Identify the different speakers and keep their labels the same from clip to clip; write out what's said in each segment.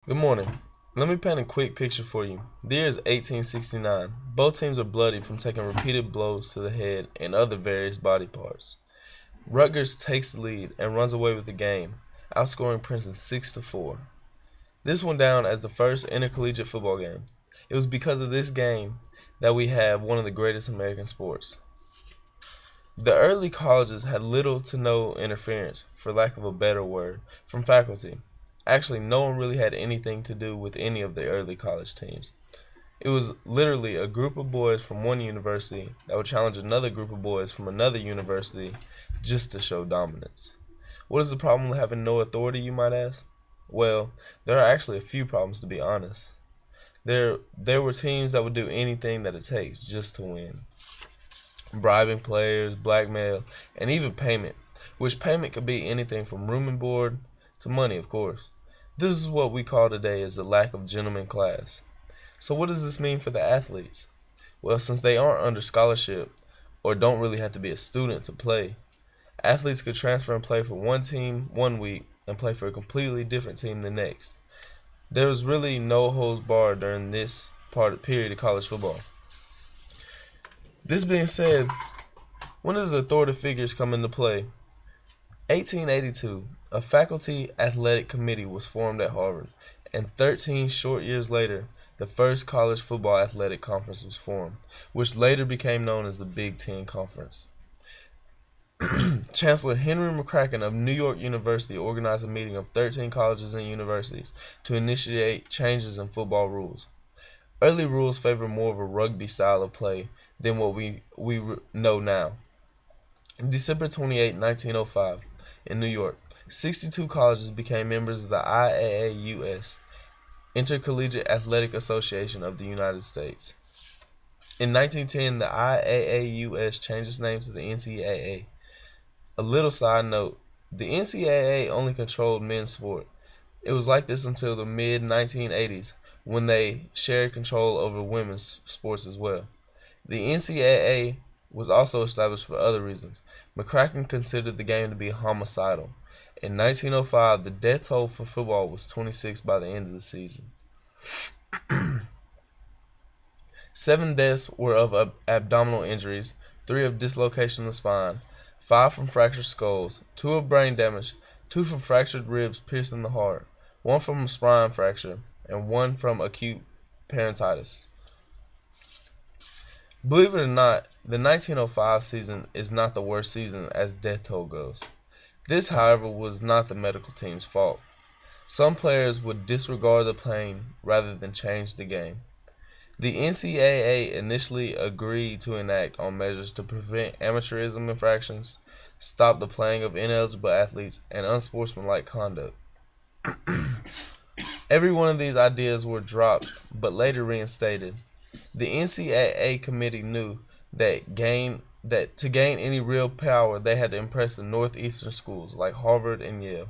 Speaker 1: Good morning. Let me paint a quick picture for you. The year is 1869. Both teams are bloody from taking repeated blows to the head and other various body parts. Rutgers takes the lead and runs away with the game, outscoring Princeton 6-4. This went down as the first intercollegiate football game. It was because of this game that we have one of the greatest American sports. The early colleges had little to no interference, for lack of a better word, from faculty. Actually, no one really had anything to do with any of the early college teams. It was literally a group of boys from one university that would challenge another group of boys from another university just to show dominance. What is the problem with having no authority, you might ask? Well, there are actually a few problems, to be honest. There were teams that would do anything that it takes just to win. Bribing players, blackmail, and even payment, which payment could be anything from room and board to money, of course. This is what we call today as the lack of gentleman class. So what does this mean for the athletes? Well, since they aren't under scholarship or don't really have to be a student to play, athletes could transfer and play for one team one week and play for a completely different team the next. There was really no holds barred during this period of college football. This being said, when does authoritative figures come into play? 1882, a faculty athletic committee was formed at Harvard, and 13 short years later, the first college football athletic conference was formed, which later became known as the Big Ten Conference. Chancellor Henry McCracken of New York University organized a meeting of 13 colleges and universities to initiate changes in football rules. Early rules favored more of a rugby style of play than what we know now. December 28, 1905, in New York, 62 colleges became members of the IAAUS, Intercollegiate Athletic Association of the United States. In 1910, the IAAUS changed its name to the NCAA. A little side note, the NCAA only controlled men's sport. It was like this until the mid-1980s, when they shared control over women's sports as well. The NCAA was also established for other reasons. McCracken considered the game to be homicidal. In 1905, the death toll for football was 26 by the end of the season. 7 deaths were of abdominal injuries, 3 of dislocation of the spine, 5 from fractured skulls, 2 of brain damage, 2 from fractured ribs piercing the heart, 1 from a spine fracture, and 1 from acute peritonitis. Believe it or not, the 1905 season is not the worst season as death toll goes. This, however, was not the medical team's fault. Some players would disregard the pain rather than change the game. The NCAA initially agreed to enact on measures to prevent amateurism infractions, stop the playing of ineligible athletes, and unsportsmanlike conduct. Every one of these ideas were dropped but later reinstated. The NCAA committee knew that to gain any real power, they had to impress the northeastern schools like Harvard and Yale.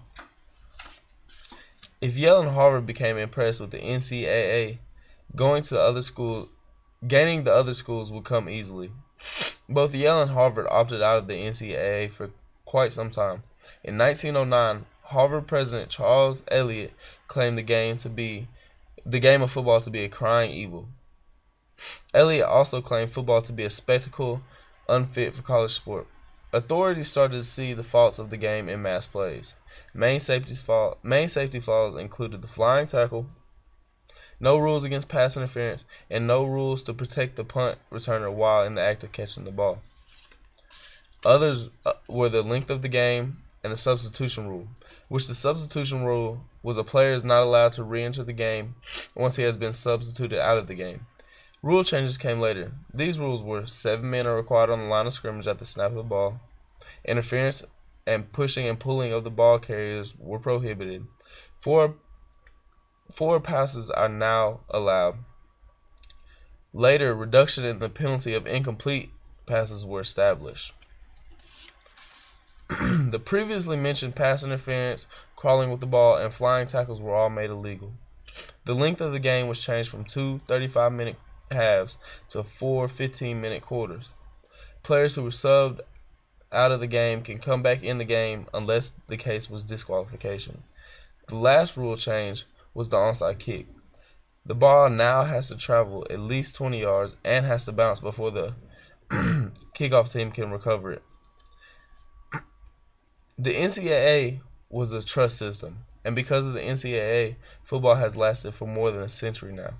Speaker 1: If Yale and Harvard became impressed with the NCAA, gaining the other schools would come easily. Both Yale and Harvard opted out of the NCAA for quite some time. In 1909, Harvard President Charles Eliot claimed the game of football to be a crying evil. Eliot also claimed football to be a spectacle unfit for college sport. Authorities started to see the faults of the game in mass plays. Main safety flaws included the flying tackle, no rules against pass interference, and no rules to protect the punt returner while in the act of catching the ball. Others were the length of the game and the substitution rule, which the substitution rule was a player is not allowed to re-enter the game once he has been substituted out of the game. Rule changes came later. These rules were 7 men are required on the line of scrimmage at the snap of the ball. Interference and pushing and pulling of the ball carriers were prohibited. Four passes are now allowed. Later, reduction in the penalty of incomplete passes were established. The previously mentioned pass interference, crawling with the ball, and flying tackles were all made illegal. The length of the game was changed from 2 35-minute halves to 4 15-minute quarters. Players who were subbed out of the game can come back in the game unless the case was disqualification. The last rule change was the onside kick. The ball now has to travel at least 20 yards and has to bounce before the kickoff team can recover it. The NCAA was a trust system, and because of the NCAA, football has lasted for more than a century now.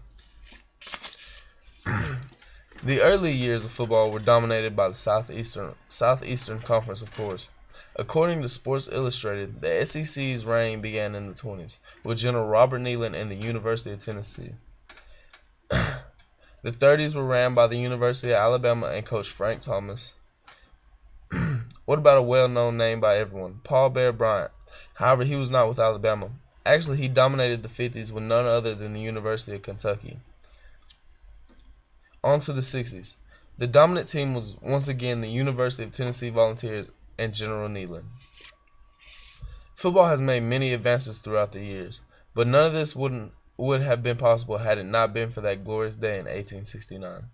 Speaker 1: The early years of football were dominated by the Southeastern Conference, of course. According to Sports Illustrated, the SEC's reign began in the 20s with General Robert Neyland and the University of Tennessee. The 30s were ran by the University of Alabama and Coach Frank Thomas. What about a well-known name by everyone, Paul Bear Bryant? However, he was not with Alabama. Actually, he dominated the 50s with none other than the University of Kentucky. On to the 60s. The dominant team was once again the University of Tennessee Volunteers and General Neyland. Football has made many advances throughout the years, but none of this would have been possible had it not been for that glorious day in 1869.